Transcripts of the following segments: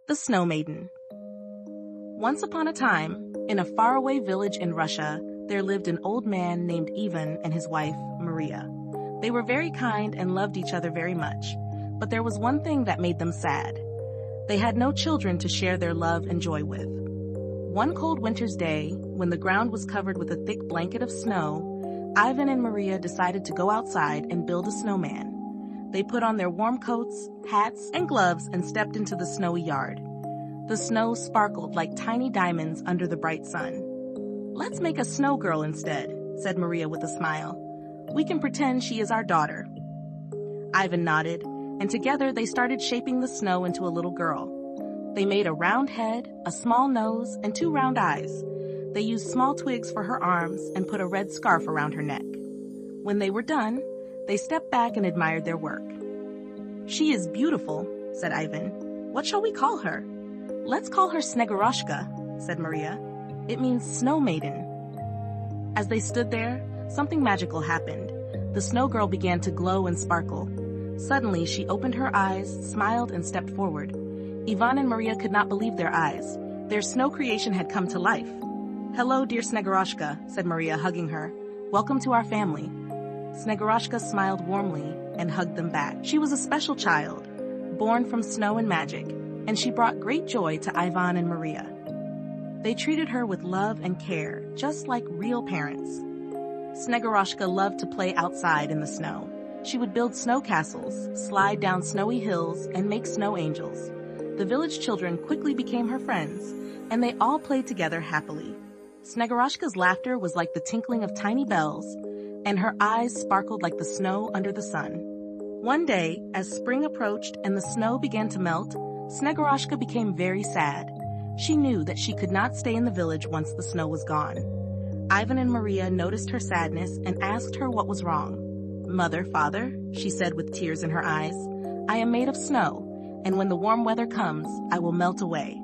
The Snow Maiden. Once upon a time, in a faraway village in Russia, there lived an old man named Ivan and his wife, Maria. They were very kind and loved each other very much, but there was one thing that made them sad. They had no children to share their love and joy with. One cold winter's day, when the ground was covered with a thick blanket of snow, Ivan and Maria decided to go outside and build a snowman. They put on their warm coats, hats, and gloves and stepped into the snowy yard. The snow sparkled like tiny diamonds under the bright sun. "Let's make a snow girl instead," said Maria with a smile. "We can pretend she is our daughter." Ivan nodded, and together they started shaping the snow into a little girl. They made a round head, a small nose, and 2 round eyes. They used small twigs for her arms and put a red scarf around her neck. When they were done, they stepped back and admired their work. "She is beautiful," said Ivan. "What shall we call her?" "Let's call her Snegurochka," said Maria. "It means Snow Maiden." As they stood there, something magical happened. The snow girl began to glow and sparkle. Suddenly, she opened her eyes, smiled, and stepped forward. Ivan and Maria could not believe their eyes. Their snow creation had come to life. "Hello, dear Snegurochka," said Maria, hugging her. "Welcome to our family." Snegurochka smiled warmly and hugged them back. She was a special child, born from snow and magic, and she brought great joy to Ivan and Maria. They treated her with love and care, just like real parents. Snegurochka loved to play outside in the snow. She would build snow castles, slide down snowy hills, and make snow angels. The village children quickly became her friends, and they all played together happily. Snegurochka's laughter was like the tinkling of tiny bells, and her eyes sparkled like the snow under the sun. One day, as spring approached and the snow began to melt, Snegurochka became very sad. She knew that she could not stay in the village once the snow was gone. Ivan and Maria noticed her sadness and asked her what was wrong. "Mother, father," she said with tears in her eyes, "I am made of snow, and when the warm weather comes, I will melt away."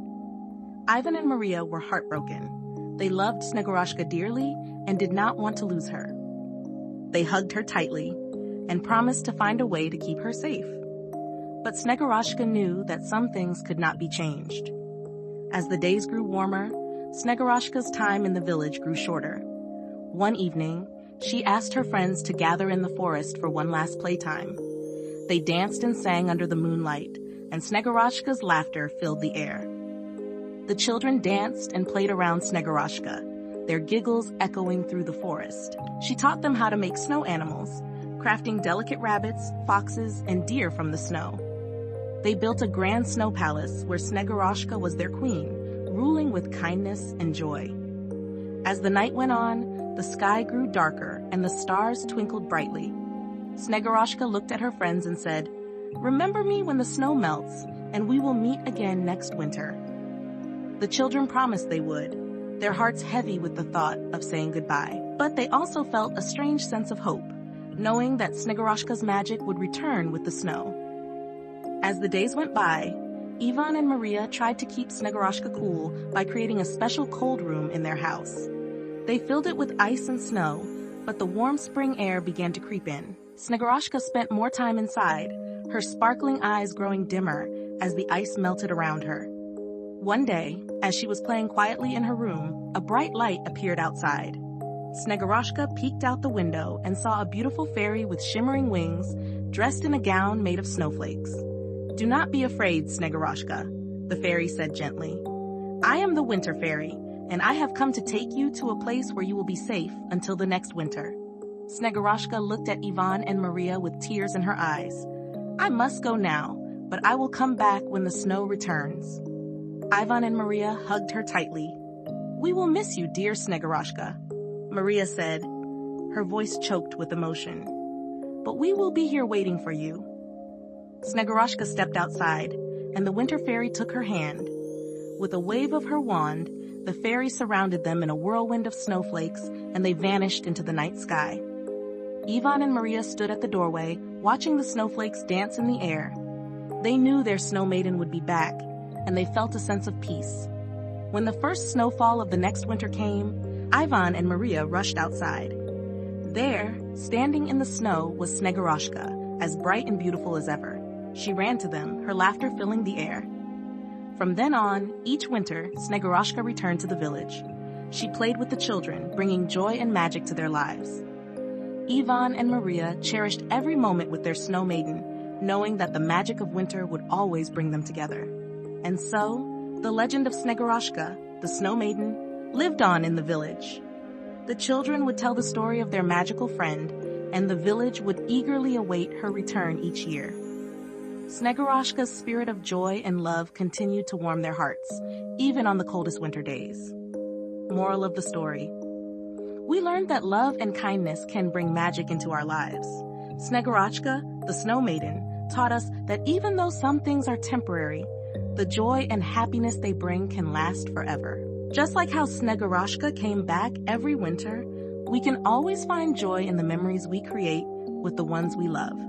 Ivan and Maria were heartbroken. They loved Snegurochka dearly and did not want to lose her. They hugged her tightly and promised to find a way to keep her safe. But Snegurochka knew that some things could not be changed. As the days grew warmer, Snegurochka's time in the village grew shorter. One evening, she asked her friends to gather in the forest for one last playtime. They danced and sang under the moonlight, and Snegurochka's laughter filled the air. The children danced and played around Snegurochka, their giggles echoing through the forest. She taught them how to make snow animals, crafting delicate rabbits, foxes, and deer from the snow. They built a grand snow palace where Snegurochka was their queen, ruling with kindness and joy. As the night went on, the sky grew darker and the stars twinkled brightly. Snegurochka looked at her friends and said, "Remember me when the snow melts, and we will meet again next winter." The children promised they would, their hearts heavy with the thought of saying goodbye. But they also felt a strange sense of hope, knowing that Snegurochka's magic would return with the snow. As the days went by, Ivan and Maria tried to keep Snegurochka cool by creating a special cold room in their house. They filled it with ice and snow, but the warm spring air began to creep in. Snegurochka spent more time inside, her sparkling eyes growing dimmer as the ice melted around her. One day, as she was playing quietly in her room, a bright light appeared outside. Snegurochka peeked out the window and saw a beautiful fairy with shimmering wings, dressed in a gown made of snowflakes. "Do not be afraid, Snegurochka," the fairy said gently. "I am the winter fairy, and I have come to take you to a place where you will be safe until the next winter." Snegurochka looked at Ivan and Maria with tears in her eyes. "I must go now, but I will come back when the snow returns." Ivan and Maria hugged her tightly. "We will miss you, dear Snegurochka," Maria said, her voice choked with emotion. "But we will be here waiting for you." Snegurochka stepped outside, and the winter fairy took her hand. With a wave of her wand, the fairy surrounded them in a whirlwind of snowflakes, and they vanished into the night sky. Ivan and Maria stood at the doorway, watching the snowflakes dance in the air. They knew their snow maiden would be back, and they felt a sense of peace. When the first snowfall of the next winter came, Ivan and Maria rushed outside. There, standing in the snow, was Snegurochka, as bright and beautiful as ever. She ran to them, her laughter filling the air. From then on, each winter, Snegurochka returned to the village. She played with the children, bringing joy and magic to their lives. Ivan and Maria cherished every moment with their Snow Maiden, knowing that the magic of winter would always bring them together. And so, the legend of Snegurochka, the Snow Maiden, lived on in the village. The children would tell the story of their magical friend, and the village would eagerly await her return each year. Snegurochka's spirit of joy and love continued to warm their hearts, even on the coldest winter days. Moral of the story: we learned that love and kindness can bring magic into our lives. Snegurochka, the Snow Maiden, taught us that even though some things are temporary, the joy and happiness they bring can last forever. Just like how Snegurochka came back every winter, we can always find joy in the memories we create with the ones we love.